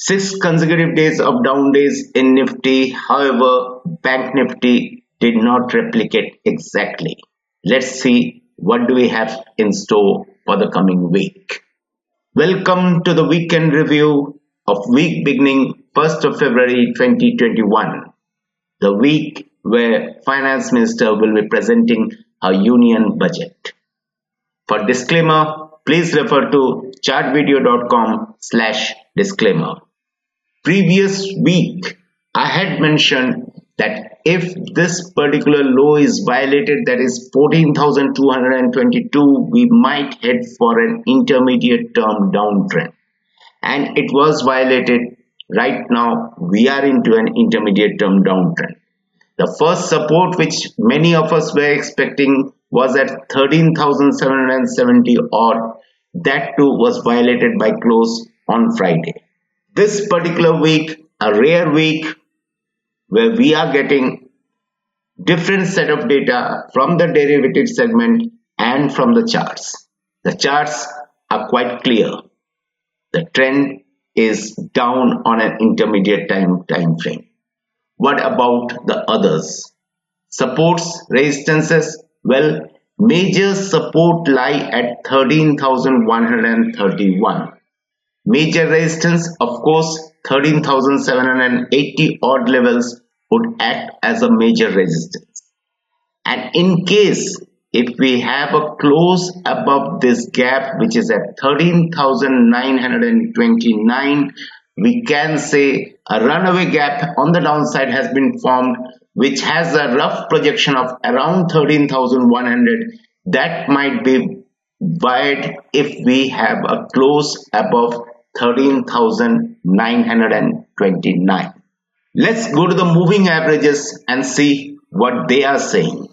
Six consecutive days of down days in Nifty. However, Bank Nifty did not replicate exactly. Let's see what do we have in store for the coming week. Welcome to the weekend review of week beginning 1st of February 2021, the week where Finance Minister will be presenting her union budget. For disclaimer, please refer to chartvideo.com/disclaimer. Previous week, I had mentioned that if this particular low is violated, that is 14,222, we might head for an intermediate term downtrend. And it was violated. Right now, we are into an intermediate term downtrend. The first support which many of us were expecting was at 13,770 odd. That too was violated by close on Friday. This particular week, a rare week where we are getting different set of data from the derivative segment and from the charts. The charts are quite clear. The trend is down on an intermediate time frame. What about the others? Supports, resistances? Well, major support lie at 13,131. Major resistance, of course, 13,780 odd levels would act as a major resistance. And in case if we have a close above this gap, which is at 13,929, we can say a runaway gap on the downside has been formed, which has a rough projection of around 13,100. That might be wide if we have a close above 13,929. Let's go to the moving averages and see what they are saying.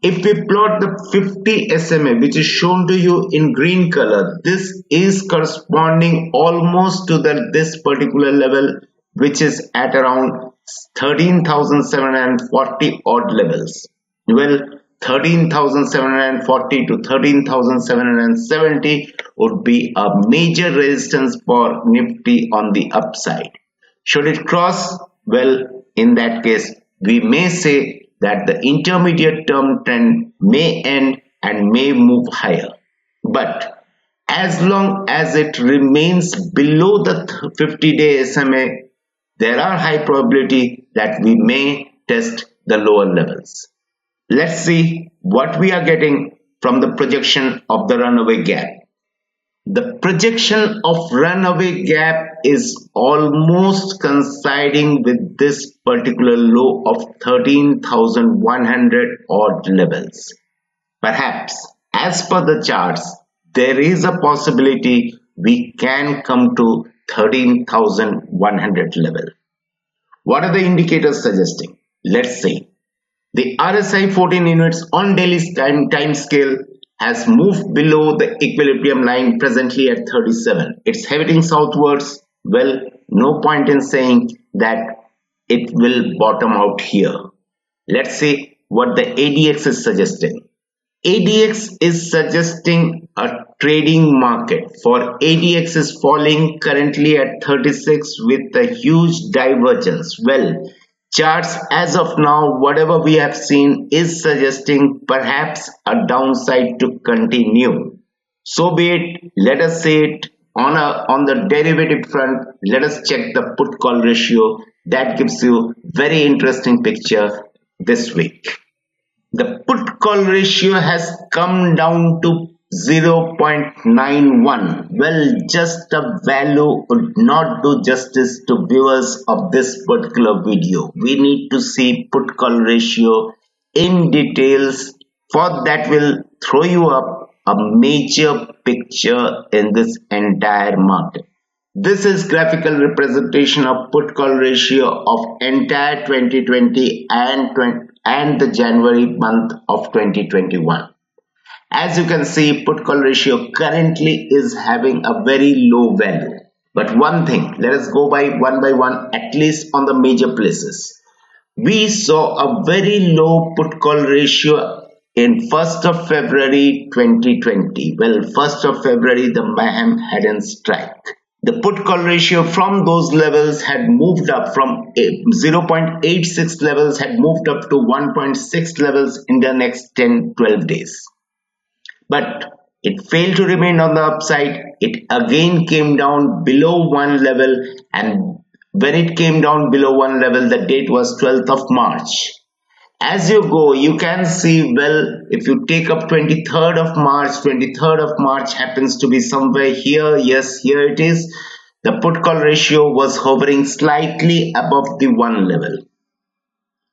If we plot the 50 SMA, which is shown to you in green color, this is corresponding almost to this particular level, which is at around 13,740 odd levels. Well, 13,740 to 13,770 would be a major resistance for Nifty on the upside. Should it cross? Well, in that case, we may say that the intermediate term trend may end and may move higher. But as long as it remains below the 50-day SMA, there are high probability that we may test the lower levels. Let's see what we are getting from the projection of the runaway gap. The projection of runaway gap is almost coinciding with this particular low of 13,100 odd levels. Perhaps, as per the charts, there is a possibility we can come to 13,100 level. What are the indicators suggesting? Let's see. The RSI 14 units on daily time scale has moved below the equilibrium line, presently at 37. It's heading southwards. Well, no point in saying that it will bottom out here. Let's see what the ADX is suggesting. ADX is suggesting a trading market. For ADX is falling currently at 36 with a huge divergence. Well, charts as of now, whatever we have seen is suggesting perhaps a downside to continue. So be it. Let us say it on the derivative front. Let us check the put call ratio. That gives you very interesting picture this week. The put call ratio has come down to 0.91. Well, just a value would not do justice to viewers of this particular video. We need to see put call ratio in details. For that will throw you up a major picture in this entire market. This is graphical representation of put call ratio of entire 2020 and the January month of 2021. As you can see, put call ratio currently is having a very low value. But one thing, let us go by one, at least on the major places. We saw a very low put call ratio in 1st of February 2020. Well, 1st of February, the mayhem hadn't struck. The put call ratio from those levels had moved up from 0.86 levels had moved up to 1.6 levels in the next 10-12 days. But it failed to remain on the upside. It again came down below one level, and when it came down below one level, the date was 12th of March. As you go, you can see, well, if you take up 23rd of March happens to be somewhere here. Yes, here it is. The put call ratio was hovering slightly above the one level.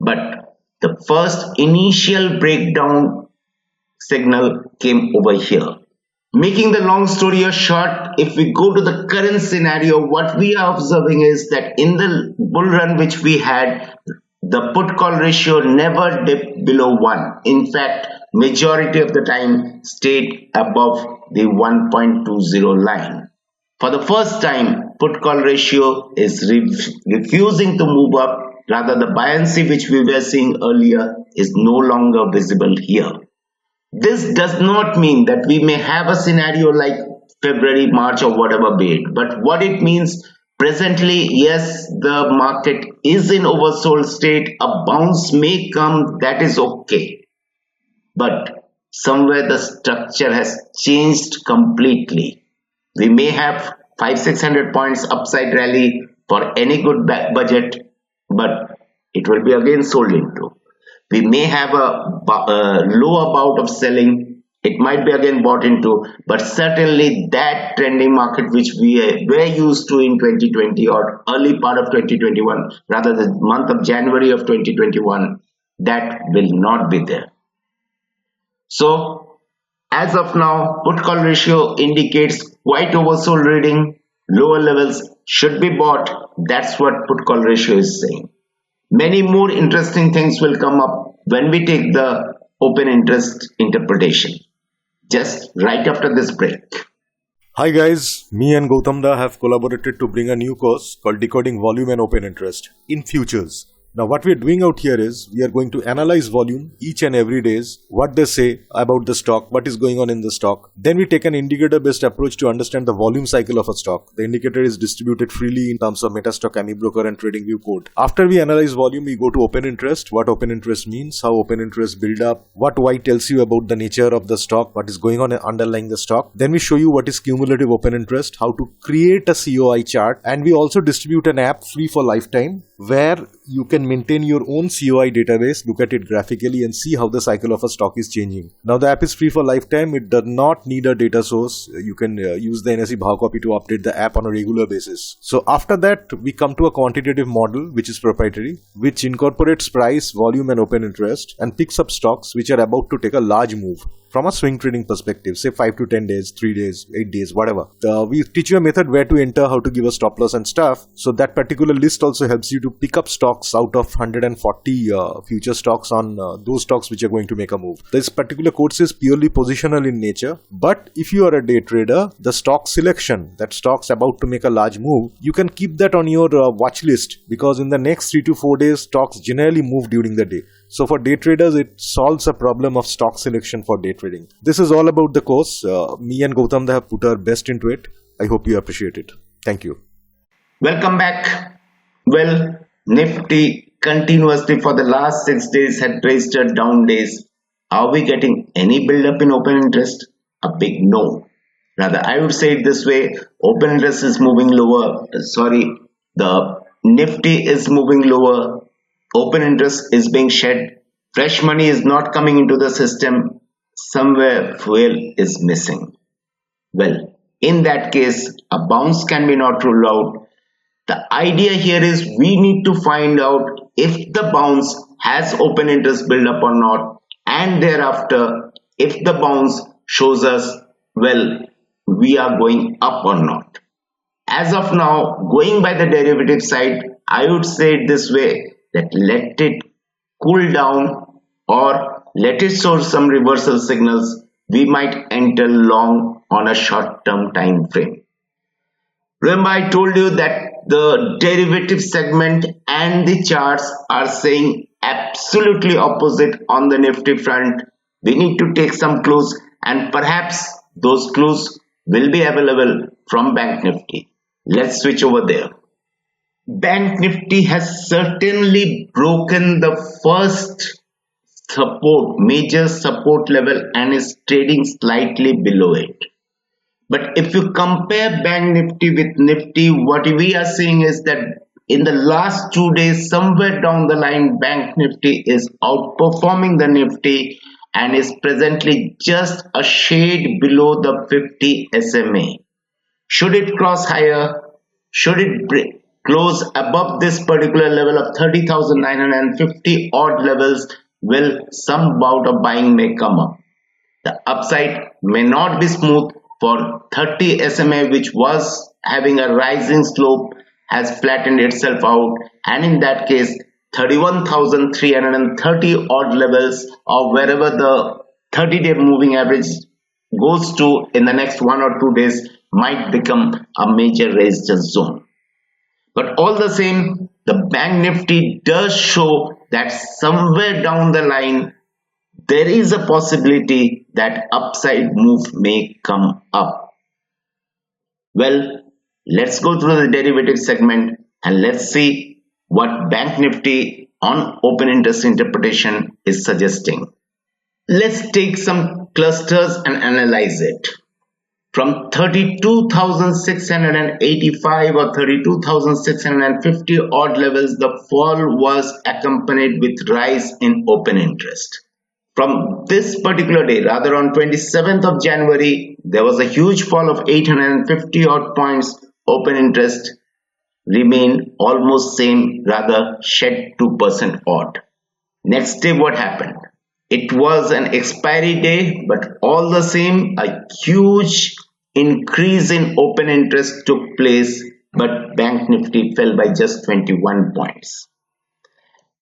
But the first initial breakdown signal came over here. Making the long story short, if we go to the current scenario, what we are observing is that in the bull run which we had, the put call ratio never dipped below 1. In fact, majority of the time stayed above the 1.20 line. For the first time, put call ratio is refusing to move up. Rather, the buoyancy which we were seeing earlier is no longer visible here. This does not mean that we may have a scenario like February, March, or whatever be it. But what it means, presently, yes, the market is in oversold state. A bounce may come, that is okay. But somewhere the structure has changed completely. We may have 500-600 points upside rally for any good budget, but it will be again sold into. We may have a low bout of selling. It might be again bought into, but certainly that trending market which we were used to in 2020 or early part of 2021, rather the month of January of 2021, that will not be there. So as of now, put call ratio indicates quite oversold reading. Lower levels should be bought. That's what put call ratio is saying. Many more interesting things will come up when we take the open interest interpretation. Just right after this break. Hi guys, me and Gautam Da have collaborated to bring a new course called Decoding Volume and Open Interest in Futures. Now what we are doing out here is we are going to analyze volume each and every days, what they say about the stock, what is going on in the stock. Then we take an indicator based approach to understand the volume cycle of a stock. The indicator is distributed freely in terms of Metastock, AmiBroker and TradingView code. After we analyze volume, we go to open interest, what open interest means, how open interest build up, what Y tells you about the nature of the stock, what is going on underlying the stock. Then we show you what is cumulative open interest, how to create a COI chart, and we also distribute an app free for lifetime where you can maintain your own COI database, look at it graphically and see how the cycle of a stock is changing. Now the app is free for lifetime. It does not need a data source. You can use the NSE Bhav copy to update the app on a regular basis. So after that, we come to a quantitative model which is proprietary, which incorporates price, volume and open interest and picks up stocks which are about to take a large move. From a swing trading perspective, say 5 to 10 days, 3 days, 8 days, whatever. We teach you a method where to enter, how to give a stop loss and stuff. So that particular list also helps you to pick up stocks out of 140 future stocks on those stocks which are going to make a move. This particular course is purely positional in nature. But if you are a day trader, the stock selection, that stock's about to make a large move, you can keep that on your watch list because in the next 3 to 4 days, stocks generally move during the day. So for day traders, it solves a problem of stock selection for day trading. This is all about the course. Me and Gautam have put our best into it. I hope you appreciate it. Thank you. Welcome back. Well, Nifty continuously for the last 6 days had registered down days. Are we getting any build-up in open interest? A big no. Rather, I would say it this way. Open interest is moving lower. The Nifty is moving lower. Open interest is being shed. Fresh money is not coming into the system. Somewhere fuel is missing. Well, in that case, a bounce can be not ruled out. The idea here is we need to find out if the bounce has open interest build up or not, and thereafter, if the bounce shows us, well, we are going up or not. As of now, going by the derivative side, I would say it this way, that let it cool down or let it show some reversal signals. We might enter long on a short-term time frame. Remember, I told you that the derivative segment and the charts are saying absolutely opposite on the Nifty front. We need to take some clues, and perhaps those clues will be available from Bank Nifty. Let's switch over there. Bank Nifty has certainly broken the first major support level and is trading slightly below it. But if you compare Bank Nifty with Nifty, what we are seeing is that in the last 2 days, somewhere down the line, Bank Nifty is outperforming the Nifty and is presently just a shade below the 50 SMA. Should it cross higher? Should it close above this particular level of 30,950 odd levels? Will some bout of buying may come up. The upside may not be smooth, for 30 SMA, which was having a rising slope, has flattened itself out, and in that case 31,330 odd levels, or wherever the 30-day moving average goes to in the next 1 or 2 days, might become a major resistance zone. But all the same, the Bank Nifty does show that somewhere down the line there is a possibility that upside move may come up. Well, let's go through the derivative segment and let's see what Bank Nifty on open interest interpretation is suggesting. Let's take some clusters and analyze it. From 32,685 or 32,650 odd levels, the fall was accompanied with rise in open interest. From this particular day, rather on 27th of January, there was a huge fall of 850 odd points. Open interest remained almost same, rather shed 2% odd. Next day, what happened? It was an expiry day, but all the same, a huge increase in open interest took place, but Bank Nifty fell by just 21 points.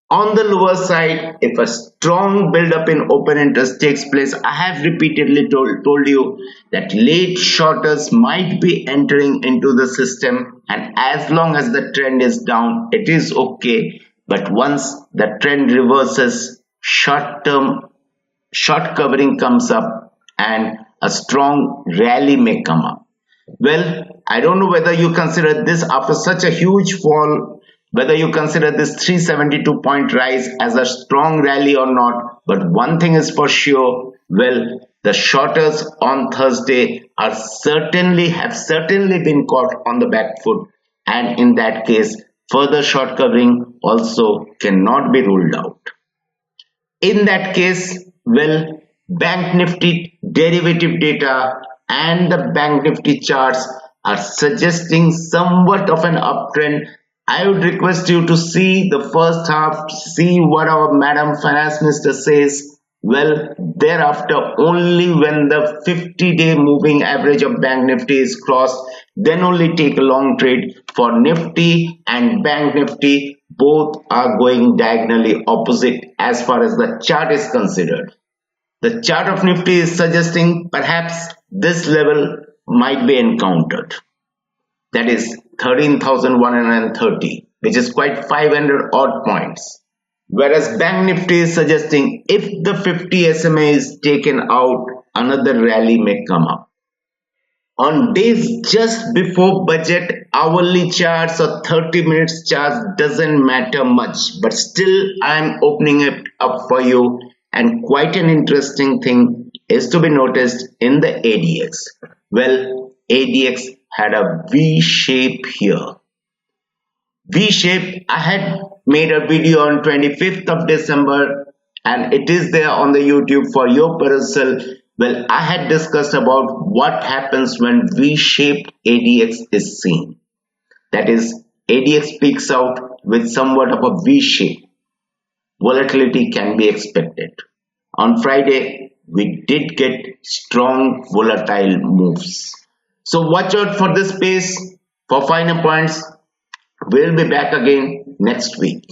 On the lower side, if a strong build-up in open interest takes place, I have repeatedly told you that late shorters might be entering into the system, and as long as the trend is down, it is okay. But once the trend reverses, short-term short covering comes up and a strong rally may come up. Well, I don't know whether you consider this after such a huge fall, whether you consider this 372 point rise as a strong rally or not, but one thing is for sure, well, the shorters on Thursday have certainly been caught on the back foot, and in that case, further short covering also cannot be ruled out. In that case, well, Bank Nifty derivative data and the Bank Nifty charts are suggesting somewhat of an uptrend. I would request you to see the first half, see what our Madam Finance Minister says. Well, thereafter, only when the 50-day moving average of Bank Nifty is crossed, then only take a long trade. For Nifty and Bank Nifty, both are going diagonally opposite as far as the chart is considered. The chart of Nifty is suggesting perhaps this level might be encountered. That is 13,130, which is quite 500 odd points. Whereas Bank Nifty is suggesting if the 50 SMA is taken out, another rally may come up. On days just before budget, hourly charts or 30 minutes charts doesn't matter much, but still I'm opening it up for you, and quite an interesting thing is to be noticed in the ADX. Well, ADX had a V shape here. V shape, I had made a video on 25th of December and it is there on the YouTube for your perusal. Well, I had discussed about what happens when V-shaped ADX is seen. That is, ADX peaks out with somewhat of a V shape. Volatility can be expected. On Friday, we did get strong volatile moves. So watch out for this space. For finer points, we'll be back again next week.